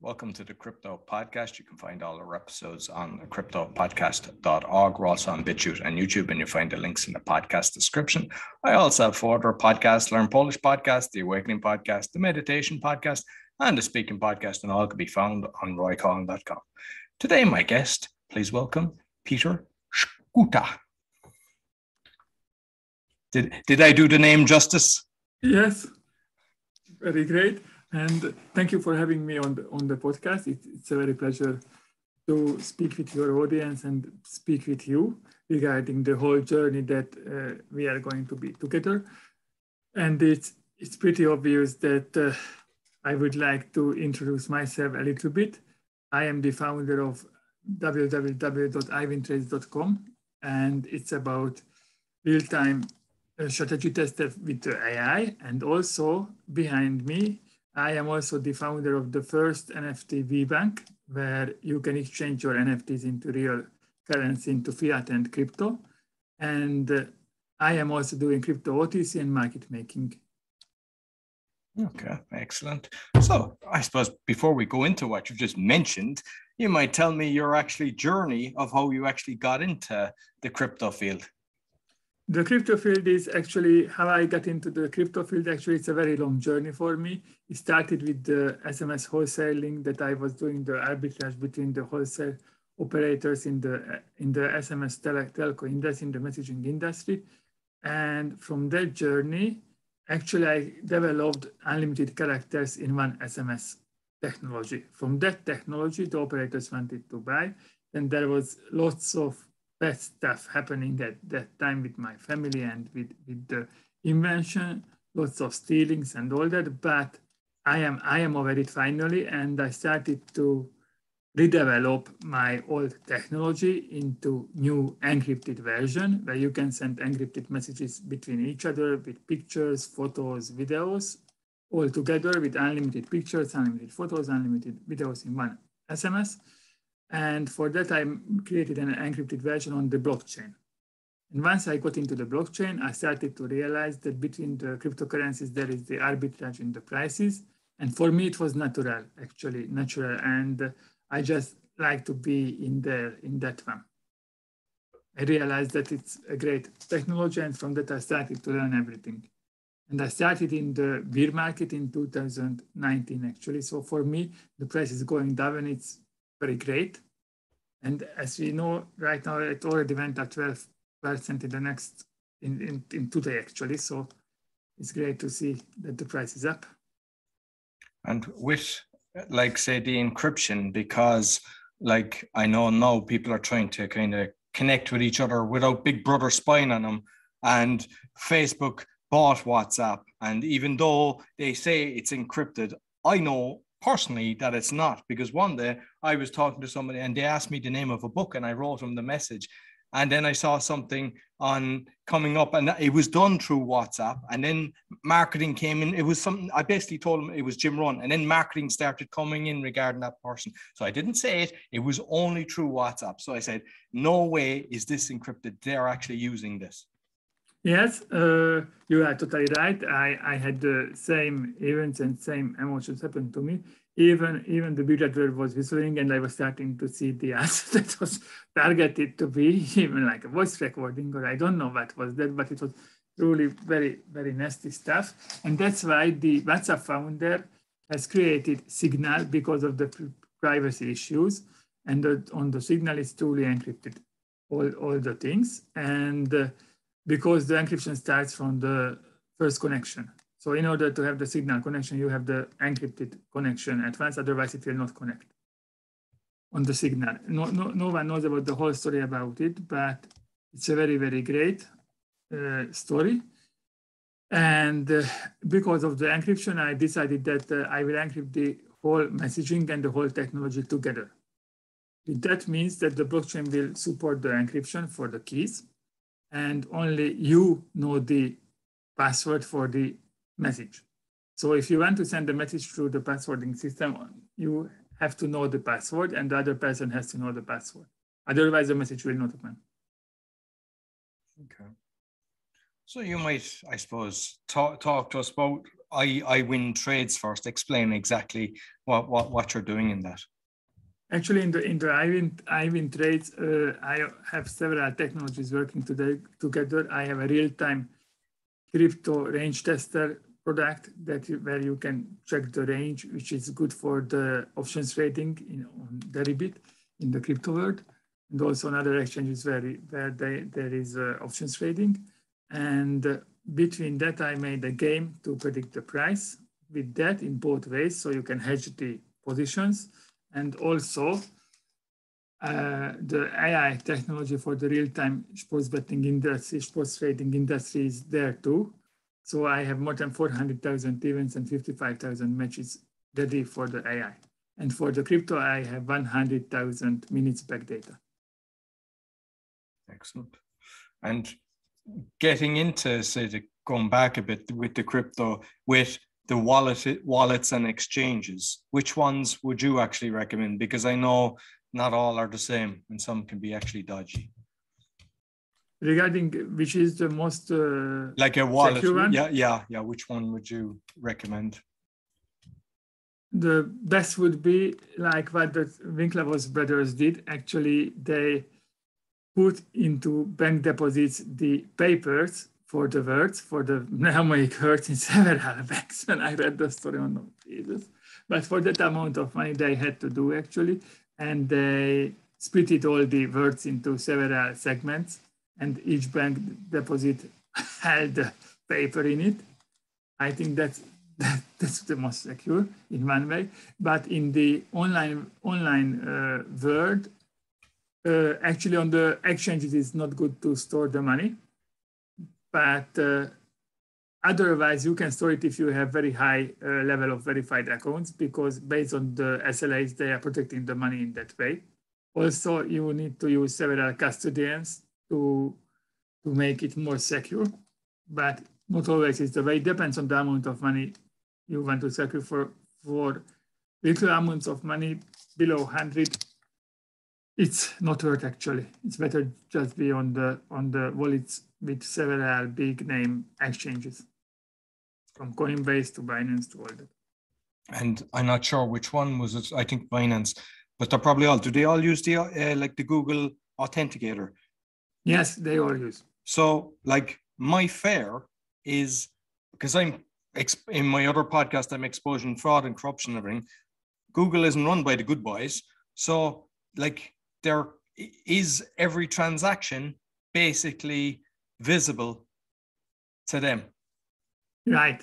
Welcome to the Crypto Podcast. You can find all our episodes on cryptopodcast.org. We're also on BitChute and YouTube, and you'll find the links in the podcast description. I also have 4 other podcasts: Learn Polish Podcast, the Awakening Podcast, the Meditation Podcast, and the Speaking Podcast, and all can be found on roycollin.com. Today, my guest, please welcome Peter SKUTA. Did I do the name justice? Yes, very great. And thank you for having me on the podcast. It's a very pleasure to speak with your audience and speak with you regarding the whole journey that we are going to be together. And it's pretty obvious that I would like to introduce myself a little bit. I am the founder of www.IWinTrades.com, and it's about real-time strategy tester with the AI. And also behind me, I am also the founder of the first NFT bank, where you can exchange your NFTs into real currency, into fiat and crypto. And I am also doing crypto OTC and market making. Okay, excellent. So I suppose before we go into what you just mentioned, you might tell me your actually journey of how you actually got into the crypto field. The crypto field is actually how I got into the crypto field. Actually, it's a very long journey for me. It started with the SMS wholesaling that I was doing, the arbitrage between the wholesale operators in the SMS telco industry, in the messaging industry. And from that journey, actually, I developed unlimited characters in one SMS technology. From that technology, the operators wanted to buy. And there was lots of bad stuff happening at that time with my family and with the invention, lots of stealings and all that. But I am over it finally, and I started to redevelop my old technology into new encrypted version where you can send encrypted messages between each other with pictures, photos, videos, all together with unlimited pictures, unlimited photos, unlimited videos in one SMS. And for that, I created an encrypted version on the blockchain. And once I got into the blockchain, I started to realize that between the cryptocurrencies, there is the arbitrage in the prices. And for me, it was natural. And I just like to be in that one. I realized that it's a great technology. And from that, I started to learn everything. And I started in the bear market in 2019, actually. So for me, the price is going down and it's very great. And as we know, right now, it already went up 12% in today, actually. So it's great to see that the price is up. And with, like, say, the encryption, because, like, I know now people are trying to kind of connect with each other without Big Brother spying on them. And Facebook bought WhatsApp. And even though they say it's encrypted, I know personally that it's not, because one day I was talking to somebody and they asked me the name of a book and I wrote them the message, and then I saw something on coming up and it was done through WhatsApp, and then marketing came in. It was something I basically told them it was Jim Rohn, and then marketing started coming in regarding that person. So I didn't say it, it was only through WhatsApp. So I said, no way is this encrypted, they're actually using this. Yes, you are totally right. I had the same events and same emotions happen to me. Even the big letter was whistling, and I was starting to see the ads that was targeted to be even like a voice recording, or I don't know what was that, but it was truly very, very nasty stuff. And that's why the WhatsApp founder has created Signal, because of the privacy issues. And on the Signal is truly encrypted, all the things. And because the encryption starts from the first connection. So in order to have the Signal connection, you have the encrypted connection at once, otherwise it will not connect on the Signal. No one knows about the whole story about it, but it's a very, very great story. And because of the encryption, I decided that I will encrypt the whole messaging and the whole technology together. That means that the blockchain will support the encryption for the keys, and only you know the password for the message. So if you want to send a message through the passwording system, you have to know the password, and the other person has to know the password. Otherwise, the message will not open. Okay. So you might, I suppose, talk to us about IWinTrades first. Explain exactly what you're doing in that. Actually, in the IWinTrades, I have several technologies working together. I have a real-time crypto range tester product where you can check the range, which is good for the options trading on Deribit in the crypto world, and also on other exchanges where there is options trading. And between that, I made a game to predict the price with that in both ways, so you can hedge the positions. And also the AI technology for the real-time sports betting industry, sports trading industry is there too. So I have more than 400,000 events and 55,000 matches ready for the AI. And for the crypto, I have 100,000 minutes back data. Excellent. And getting into, going back a bit with the crypto, with the wallets and exchanges, which ones would you actually recommend? Because I know not all are the same and some can be actually dodgy. Regarding which is the most like a wallet, secure one? Yeah. Which one would you recommend? The best would be like what the Winklevoss brothers did. Actually, they put into bank deposits the papers for the words, for the mnemonic words in several banks. When I read the story on Jesus, but for that amount of money they had to do actually, and they split it all the words into several segments, and each bank deposit had the paper in it. I think that's the most secure in one way. But in the online world, actually on the exchanges, it's not good to store the money. But otherwise, you can store it if you have very high level of verified accounts, because based on the SLAs, they are protecting the money in that way. Also, you need to use several custodians to make it more secure, but not always is the way. It depends on the amount of money you want to secure. For little amounts of money below 100, it's not worth actually. It's better just be on the wallets with several big name exchanges, from Coinbase to Binance to all that. And I'm not sure which one was it. I think Binance, but they're probably all. Do they all use the like the Google Authenticator? Yes, they all use. So like my fare is, because I'm in my other podcast, I'm exposing fraud and corruption and everything. Google isn't run by the good boys. So like there is every transaction basically visible to them. Right.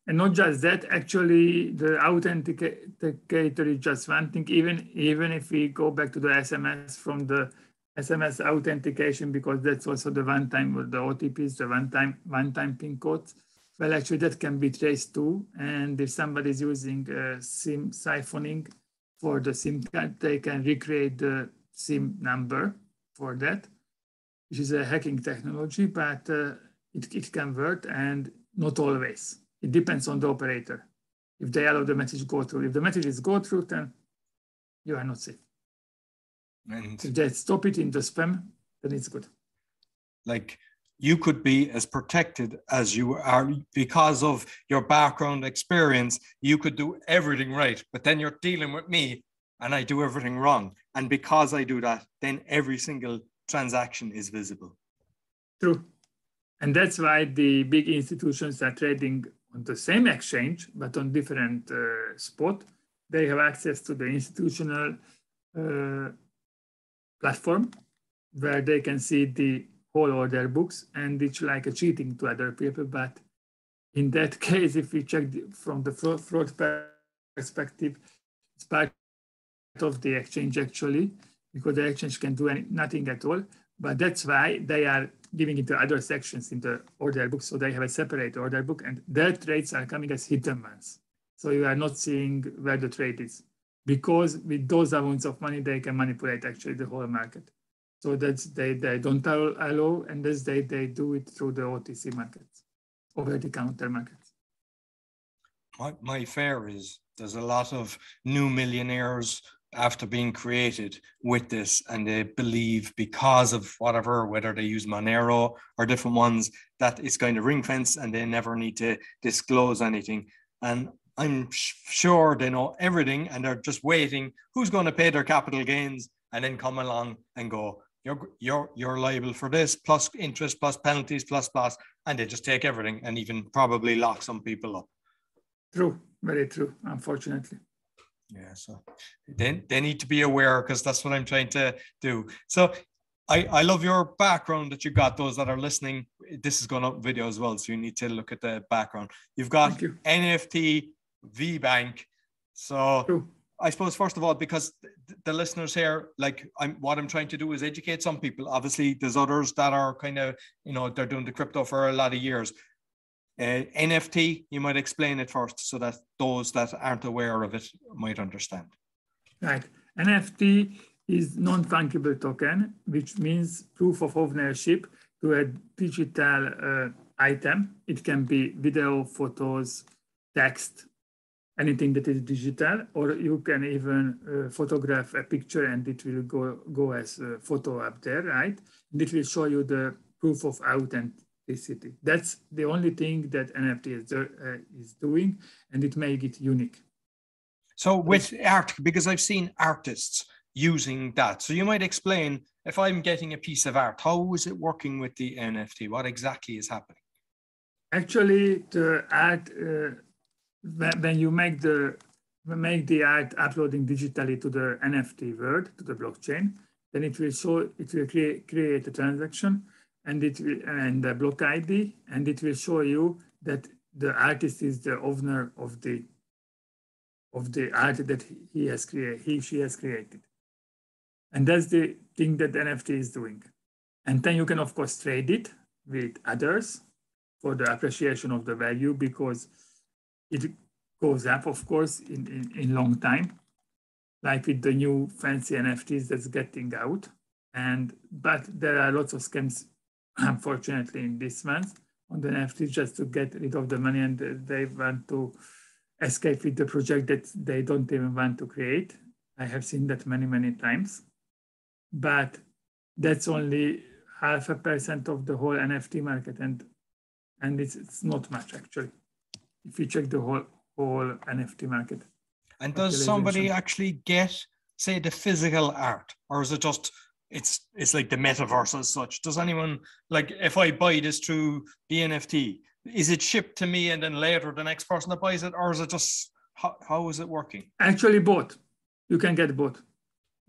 And not just that, actually the authenticator is just one thing. Even if we go back to the SMS, from the SMS authentication, because that's also the one-time, or the OTPs, the one-time PIN codes. Well, actually that can be traced too. And if somebody is using SIM siphoning for the SIM card, they can recreate the SIM number for that, which is a hacking technology, but it can work, and not always. It depends on the operator. If they allow the message to go through, if the messages go through, then you are not safe. And if they stop it in the spam, then it's good. Like you could be as protected as you are because of your background experience. You could do everything right, but then you're dealing with me and I do everything wrong. And because I do that, then every single transaction is visible. True. And that's why the big institutions are trading on the same exchange, but on different spot. They have access to the institutional platform where they can see the whole order books, and it's like a cheating to other people. But in that case, if we check from the fraud perspective, it's part of the exchange actually, because the exchange can do nothing at all. But that's why they are giving it to other sections in the order book. So they have a separate order book, and their trades are coming as hidden ones. So you are not seeing where the trade is, because with those amounts of money, they can manipulate actually the whole market. So that's they don't allow, and this they do it through the OTC markets, over-the-counter markets. My fear is there's a lot of new millionaires after being created with this, and they believe because of whatever, whether they use Monero or different ones, that it's going to ring fence and they never need to disclose anything. And I'm sure they know everything and they're just waiting who's going to pay their capital gains and then come along and go, you're liable for this, plus interest, plus penalties, plus, and they just take everything and even probably lock some people up. True, very true, unfortunately. Yeah, so they need to be aware, because that's what I'm trying to do. So I love your background that you got. Those that are listening, this is going up video as well, so you need to look at the background. You've got NFT VBank. So true. I suppose, first of all, because the listeners here, like what I'm trying to do is educate some people. Obviously, there's others that are kind of, they're doing the crypto for a lot of years. NFT, you might explain it first so that those that aren't aware of it might understand. Right. NFT is non-fungible token, which means proof of ownership to a digital item. It can be video, photos, text, anything that is digital, or you can even photograph a picture and it will go as a photo up there, right? And it will show you the proof of authenticity. That's the only thing that NFT is doing, and it makes it unique. So with art, because I've seen artists using that. So you might explain, if I'm getting a piece of art, how is it working with the NFT? What exactly is happening? Actually, the art, when you make the art uploading digitally to the NFT world, to the blockchain, then it will create a transaction, and the block ID, and it will show you that the artist is the owner of the art that she has created. And that's the thing that the NFT is doing. And then you can, of course, trade it with others for the appreciation of the value, because it goes up, of course, in long time, like with the new fancy NFTs that's getting out. But there are lots of scams, unfortunately, in this month on the NFTs, just to get rid of the money, and they want to escape with the project that they don't even want to create. I have seen that many, many times. But that's only 0.5% of the whole NFT market, and it's not much, actually, if you check the whole NFT market. And does somebody actually get, say, the physical art, or is it just it's like the metaverse as such? Does anyone, like, if I buy this through the NFT, is it shipped to me and then later the next person that buys it, or is it just how is it working? Actually, both. You can get both,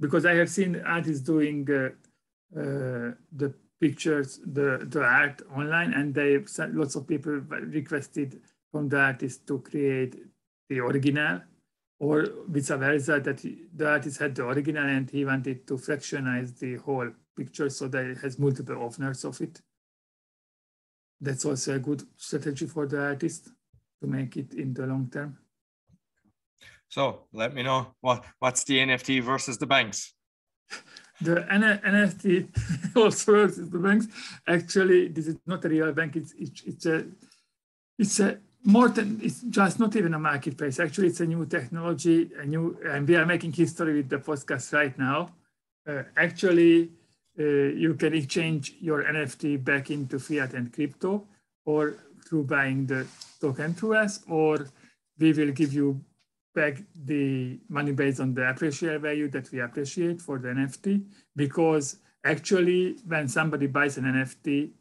because I have seen artists doing the pictures, the art online, and lots of people requested from the artist to create the original, or vice versa, that the artist had the original and he wanted to fractionize the whole picture so that it has multiple owners of it. That's also a good strategy for the artist to make it in the long term. So let me know what's the NFT versus the banks. The NFT also versus the banks. Actually, this is not a real bank. It's just not even a marketplace. Actually, it's a new technology, and we are making history with the podcast right now. Actually, you can exchange your NFT back into fiat and crypto, or through buying the token through us, or we will give you back the money based on the appreciated value that we appreciate for the NFT. Because actually, when somebody buys an NFT,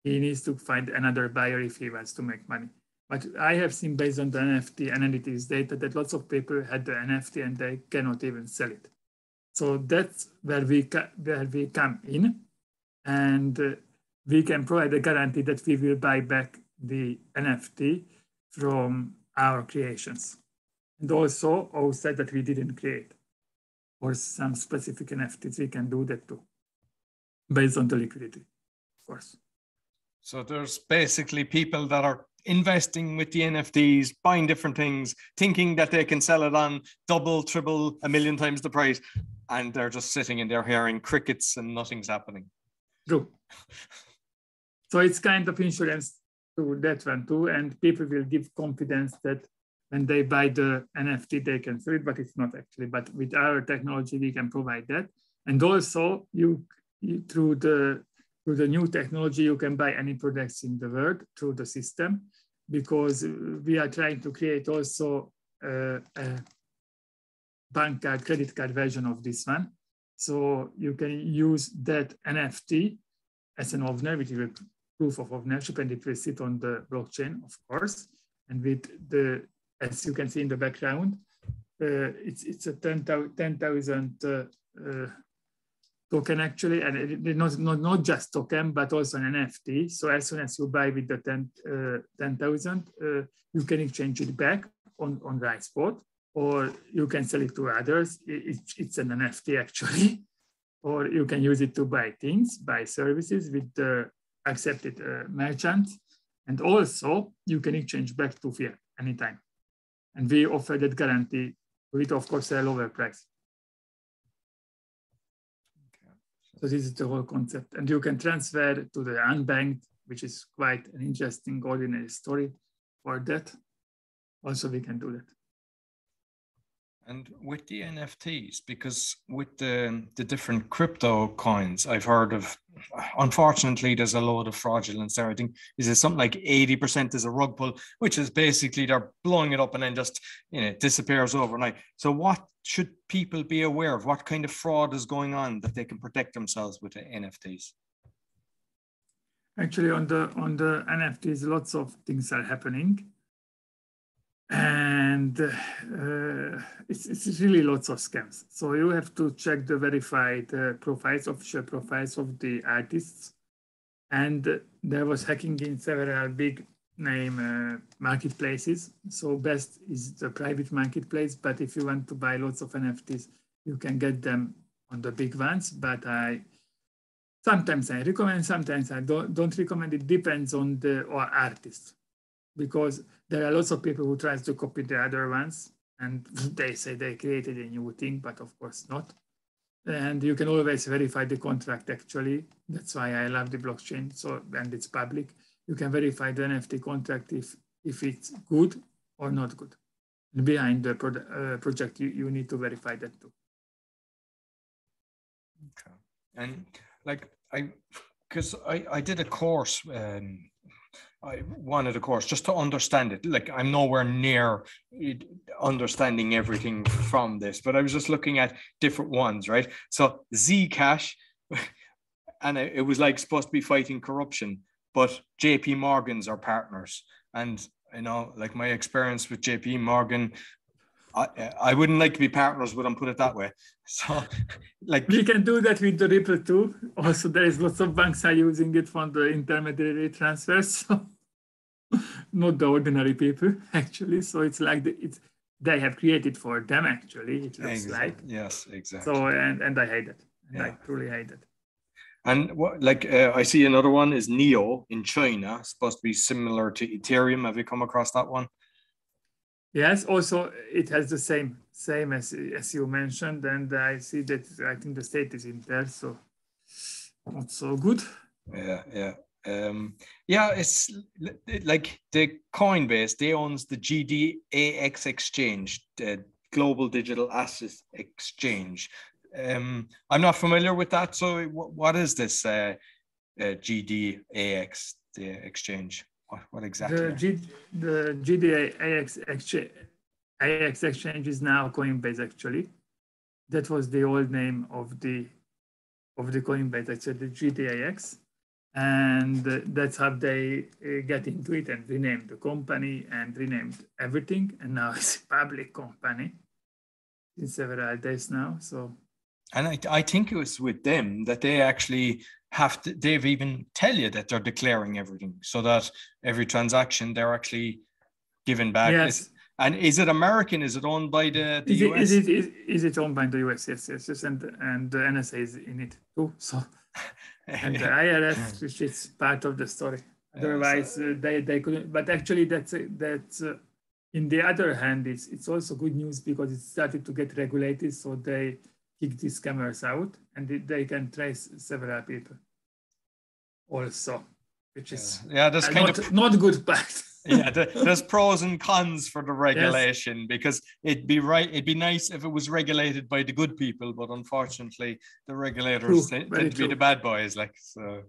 he needs to find another buyer if he wants to make money. But I have seen, based on the NFT analytics data, that lots of people had the NFT and they cannot even sell it. So that's where we come in, and we can provide a guarantee that we will buy back the NFT from our creations. And also outside that we didn't create. For some specific NFTs, we can do that too, based on the liquidity, of course. So there's basically people that are investing with the NFTs, buying different things, thinking that they can sell it on double, triple, a million times the price, and they're just sitting in there hearing crickets and nothing's happening. True. So it's kind of insurance to that one too, and people will give confidence that when they buy the NFT, they can sell it, but it's not actually. But with our technology, we can provide that. And also, you through the new technology, you can buy any products in the world through the system, because we are trying to create also a bank card, credit card version of this one. So you can use that NFT as an owner, which is a proof of ownership, and it will sit on the blockchain, of course. And with the, as you can see in the background, it's a 10,000 token actually, and not just token, but also an NFT. So as soon as you buy with the 10,000, you can exchange it back on right spot, or you can sell it to others. It's an NFT actually, or you can use it to buy things, buy services with the accepted merchants. And also you can exchange back to fiat anytime. And we offer that guarantee with, of course, a lower price. So this is the whole concept. And you can transfer to the unbanked, which is quite an interesting, ordinary story for that. Also, we can do that. And with the NFTs, because with the different crypto coins, I've heard of, unfortunately, there's a load of fraudulence there. I think is it something like 80% is a rug pull, which is basically they're blowing it up and then just, you know, disappears overnight. So what should people be aware of? What kind of fraud is going on that they can protect themselves with the NFTs? Actually, on the NFTs, lots of things are happening. And it's really lots of scams. So you have to check the verified profiles, official profiles of the artists. And there was hacking in several big name marketplaces. So best is the private marketplace. But if you want to buy lots of NFTs, you can get them on the big ones. But sometimes I recommend, sometimes I don't recommend. It depends on the artist. Because there are lots of people who try to copy the other ones, and they say they created a new thing, but of course not. And you can always verify the contract actually. That's why I love the blockchain. So, and it's public. You can verify the NFT contract if it's good or not good. And behind the project, you need to verify that too. Okay. And like because I did a course. I wanted a course just to understand it. Like I'm nowhere near understanding everything from this, but I was just looking at different ones, right? So Zcash, and it was like supposed to be fighting corruption, but JP Morgan's are partners. And you know, like my experience with JP Morgan, I wouldn't like to be partners with them, put it that way. So like we can do that with the Ripple too. Also, there is lots of banks are using it for the intermediary transfers. So not the ordinary people actually. So it's like they have created for them actually. It looks like. Yes, exactly. So and I hate it. Yeah. I truly hate it. And what, like I see another one is Neo in China, supposed to be similar to Ethereum. Have you come across that one? Yes, also it has the same as you mentioned, and I see that I think the state is in there, so not so good. Yeah. It's like the Coinbase, they owns the GDAX exchange, the Global Digital Assets Exchange. I'm not familiar with that. So what is this GDAX, the exchange? What exactly? The GDAX exchange is now Coinbase actually. That was the old name of the Coinbase, actually, the GDAX. And that's how they get into it and renamed the company and renamed everything. And now it's a public company in several days now. So, and I think it was with them that they actually have to, they've even tell you that they're declaring everything so that every transaction they're actually giving back. Yes. And is it American? Is it owned by the US? Is it owned by the US? Yes. And the NSA is in it too. So, and the IRS, which is part of the story. Otherwise, they couldn't. But actually, that's in the other hand, it's also good news because it started to get regulated. So they kick these scammers out, and they can trace several people also, which is that's kind of not good part. Yeah, there's pros and cons for the regulation, because it'd be nice if it was regulated by the good people, but unfortunately the regulators tend to be the bad boys. Like, so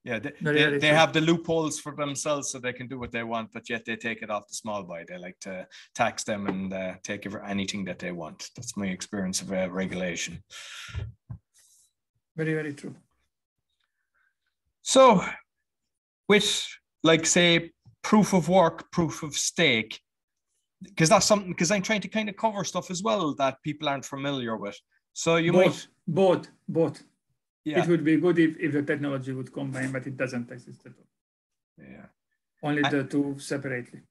yeah, they have the loopholes for themselves, so they can do what they want, but yet they take it off the small boy. They like to tax them and take anything that they want. That's my experience of regulation. Very, very true. So with, like, say, proof of work, proof of stake, because that's something, because I'm trying to kind of cover stuff as well that people aren't familiar with. So you both. Yeah. It would be good if the technology would combine, but it doesn't exist at all. Yeah. Only the two separately.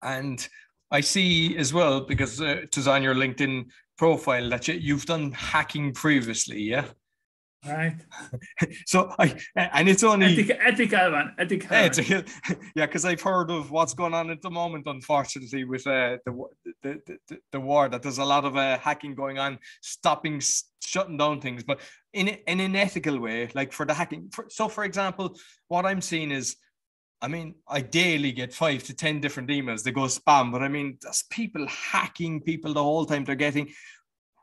And I see as well, because it was on your LinkedIn profile, that you've done hacking previously, yeah? Right. So and it's only ethical one. Yeah, because I've heard of what's going on at the moment, unfortunately, with the war. That there's a lot of hacking going on, shutting down things, but in an ethical way, like for the hacking. So, for example, what I'm seeing is, I mean, I daily get 5 to 10 different emails. They go spam, but I mean, there's people hacking people the whole time. They're getting.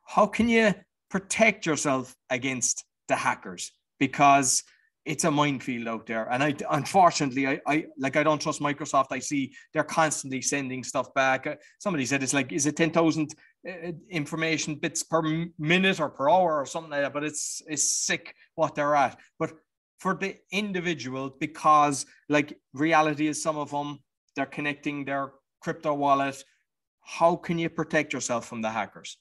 How can you protect yourself against the hackers? Because it's a minefield out there, and unfortunately I don't trust Microsoft. I see they're constantly sending stuff back. Somebody said it's like, is it 10,000 information bits per minute or per hour or something like that? But it's sick what they're at. But for the individual, because like reality is, some of them, they're connecting their crypto wallet. How can you protect yourself from the hackers?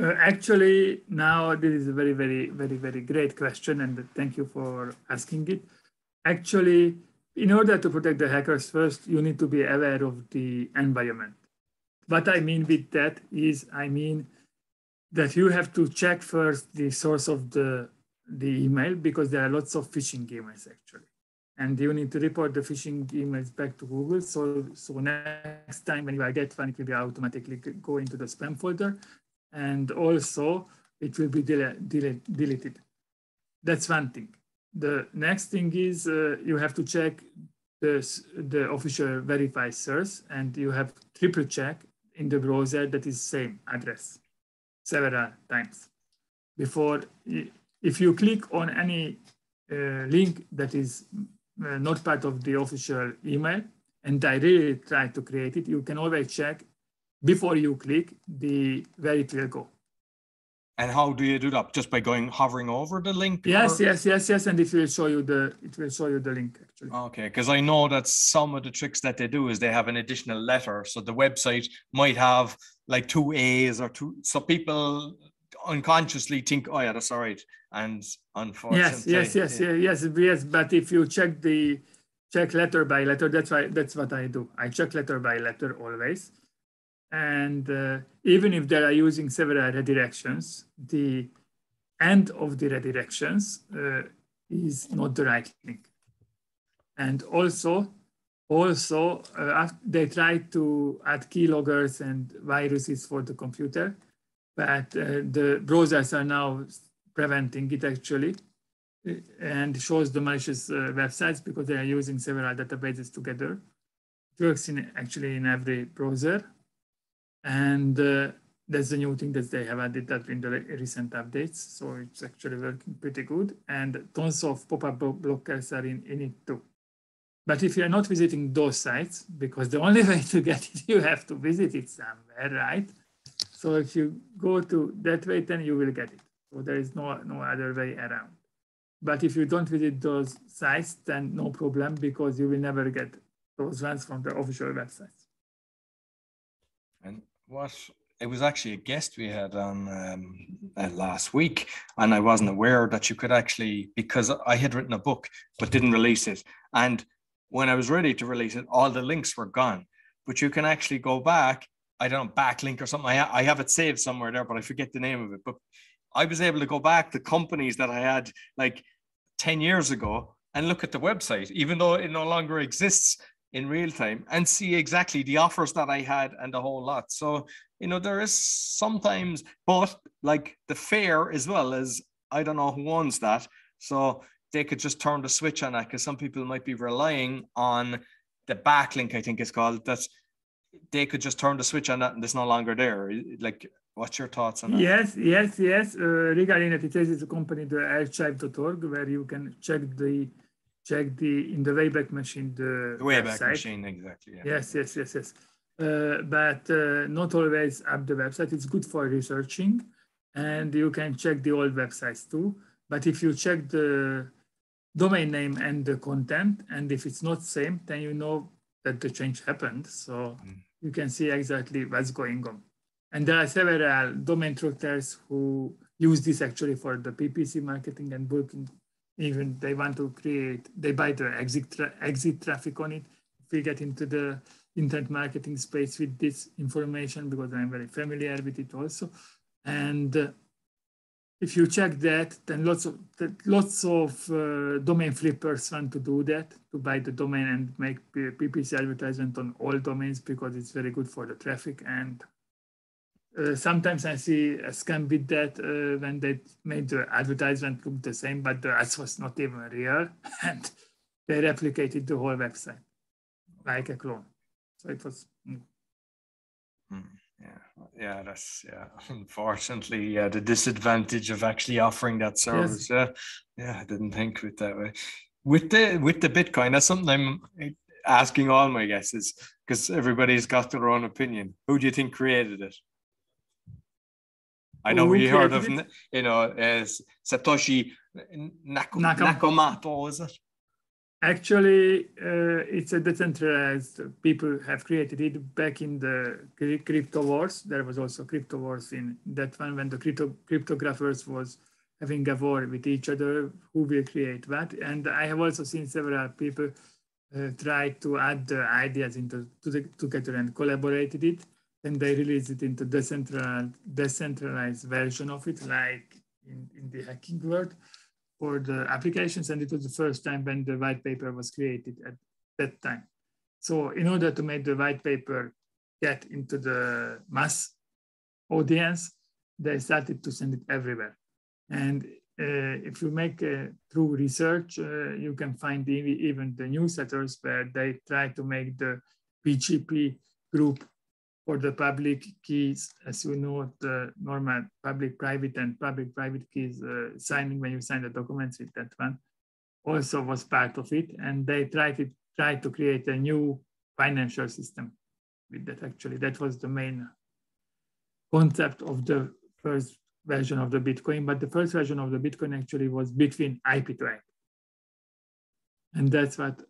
Actually, now this is a very, very, very, very great question, and thank you for asking it. Actually, in order to protect the hackers, first, you need to be aware of the environment. What I mean with that is, I mean that you have to check first the source of the email, because there are lots of phishing emails actually. And you need to report the phishing emails back to Google. So next time when you get one, it will be automatically go into the spam folder. And also it will be deleted. That's one thing. The next thing is you have to check the official verified source, and you have triple check in the browser that is same address several times before. If you click on any link that is not part of the official email and I really try to create it, you can always check before you click where it will go. And how do you do that? Just by hovering over the link? Yes. And it will show you the link actually. Okay, because I know that some of the tricks that they do is they have an additional letter. So the website might have like 2 A's or 2. So people unconsciously think, oh yeah, that's all right. And unfortunately. Yes. But if you check letter by letter, that's what I do. I check letter by letter always. And even if they are using several redirections, the end of the redirections is not the right link. And also they try to add keyloggers and viruses for the computer, but the browsers are now preventing it actually, and shows the malicious websites because they are using several databases together. It works actually in every browser. And that's the new thing that they have added that in the recent updates. So it's actually working pretty good. And tons of pop-up blockers are in it too. But if you're not visiting those sites, because the only way to get it, you have to visit it somewhere, right? So if you go to that way, then you will get it. So there is no other way around. But if you don't visit those sites, then no problem, because you will never get those ones from the official websites. And it was actually a guest we had on last week, and I wasn't aware that you could actually, because I had written a book but didn't release it, and when I was ready to release it, all the links were gone. But you can actually go back, I don't know, backlink or something. I have it saved somewhere there, but I forget the name of it. But I was able to go back to companies that I had like 10 years ago and look at the website, even though it no longer exists, in real time, and see exactly the offers that I had and the whole lot. So, there is sometimes, but like the fair as well as, I don't know who owns that. So they could just turn the switch on that, because some people might be relying on the backlink, I think it's called, that they could just turn the switch on that and it's no longer there. Like, what's your thoughts on that? Yes. Regarding NFT'S is a company, the archive.org, where you can check the in the Wayback Machine the Wayback website. Machine, exactly. Yeah. Yes. But not always up the website. It's good for researching, and you can check the old websites too. But if you check the domain name and the content, and if it's not same, then you know that the change happened. So you can see exactly what's going on. And there are several domain truthers who use this actually for the PPC marketing and booking. Even they want to create, they buy the exit traffic on it. If we get into the internet marketing space with this information, because I'm very familiar with it also. And if you check that, then lots of domain flippers want to do that, to buy the domain and make PPC advertisement on all domains, because it's very good for the traffic. And sometimes I see a scam with that when they made the advertisement look the same, but the ads was not even real, and they replicated the whole website like a clone. So it was. That's unfortunately the disadvantage of actually offering that service. Yes. I didn't think of it that way. With the Bitcoin, that's something I'm asking all my guests, because everybody's got their own opinion. Who do you think created it? I know we heard of, Satoshi Nakamoto, is it? Actually, it's a decentralized. People have created it back in the crypto wars. There was also crypto wars in that one, when the cryptographers was having a war with each other, who will create what. And I have also seen several people try to add the ideas together and collaborated it. Then they released it into decentralized version of it, like in the hacking world, for the applications. And it was the first time when the white paper was created at that time. So in order to make the white paper get into the mass audience, they started to send it everywhere. And if you make through research, you can find even the newsletters where they try to make the PGP group for the public keys. As you know, the normal public-private and public-private keys signing when you sign the documents with that one also was part of it. And they tried to create a new financial system with that. Actually, that was the main concept of the first version of the Bitcoin. But the first version of the Bitcoin actually was between IP to IP. And that's what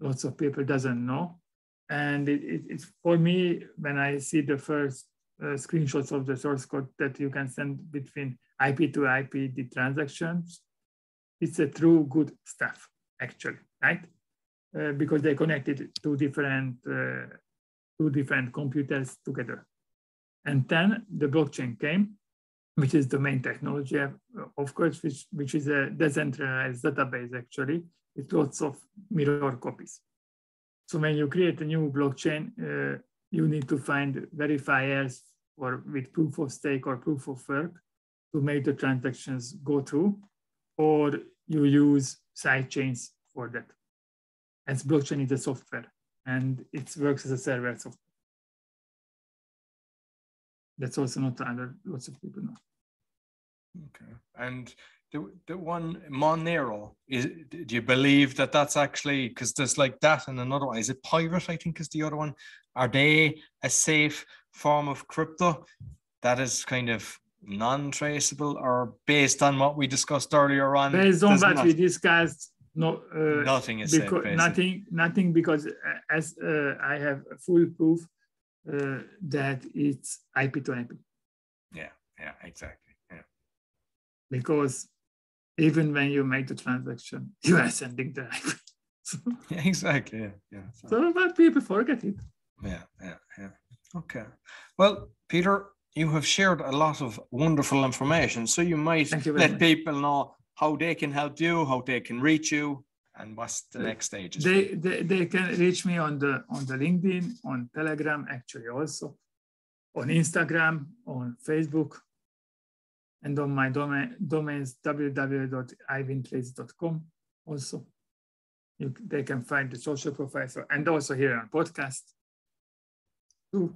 lots of people doesn't know. And it's for me, when I see the first screenshots of the source code that you can send between IP to IP, the transactions, it's a true good stuff, actually, right? Because they connected two different computers together. And then the blockchain came, which is the main technology, of course, which is a decentralized database, actually, with lots of mirror copies. So when you create a new blockchain, you need to find verifiers with proof of stake or proof of work to make the transactions go through, or you use side chains for that. As blockchain is a software, and it works as a server software. That's also not lots of people know. Okay, and the one Monero, do you believe that that's actually, because there's like that and another one, is it Pirate, I think is the other one? Are they a safe form of crypto that is kind of non-traceable, or based on what we discussed earlier on? Based on what we discussed, no, nothing is safe, nothing, because as I have full proof that it's IP to IP. Yeah, exactly. Yeah. Because even when you make the transaction, you are sending the IP. Yeah, exactly. Yeah. So, but people forget it. Yeah. Okay. Well, Peter, you have shared a lot of wonderful information. So you might let people know how they can help you, how they can reach you, and what's the next stage. They can reach me on the LinkedIn, on Telegram, actually also, on Instagram, on Facebook, and on my domains www.IWinTrades.com also. they can find the social profile. So, and also here on podcast too.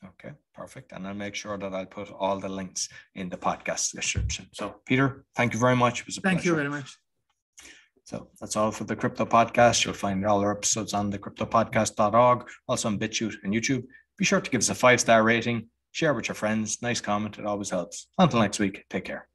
Okay, perfect. And I'll make sure that I'll put all the links in the podcast description. So Peter, thank you very much. It was a pleasure. Thank you very much. So that's all for the Crypto Podcast. You'll find all our episodes on thecryptopodcast.org, also on BitChute and YouTube. Be sure to give us a 5-star rating, share with your friends. Nice comment. It always helps. Until next week, take care.